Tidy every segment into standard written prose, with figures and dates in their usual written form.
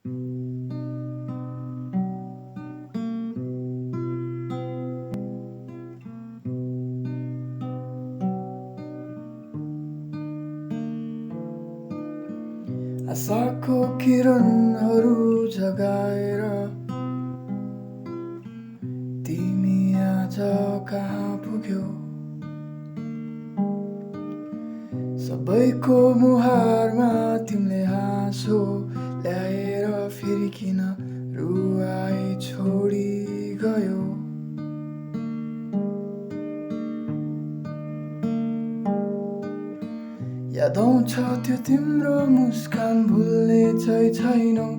आशाको किरणहरू जगाएर तिमी आज कहाँ पुग्यौ? सबैको मुहारमा तिमीले हाँसो ल्याएर फेरि किन रुवाई छोडी गयो? याद आउँछ त्यो तिम्रो मुस्कान भुल्ने चाहिँ छैनौ।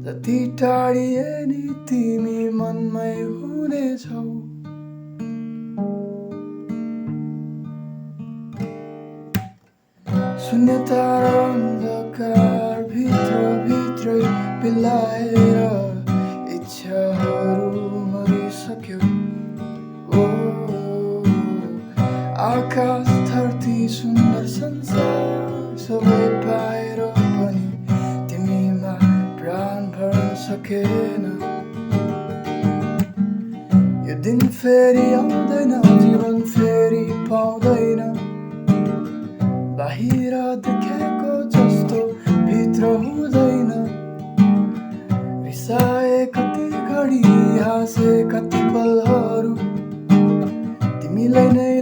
जति टाढिए नि तिमी मनमै हुनेछौ। शून्यता र अन्धकार भित्रै बिलाएर इच्छाहरू मरिसक्यो। आकाश धरती सुन्दर संसार सबै पाएर पनि तिमीमा प्राण भर्न सकेन। यो दिन फेरि आउँदैन, जीवन फेरि पाउँदैन। बाहिर देखेको जस्तो भित्र हुँदैन। रिसाए कति घडी, हाँसे कति पलहरू तिमीलाई नै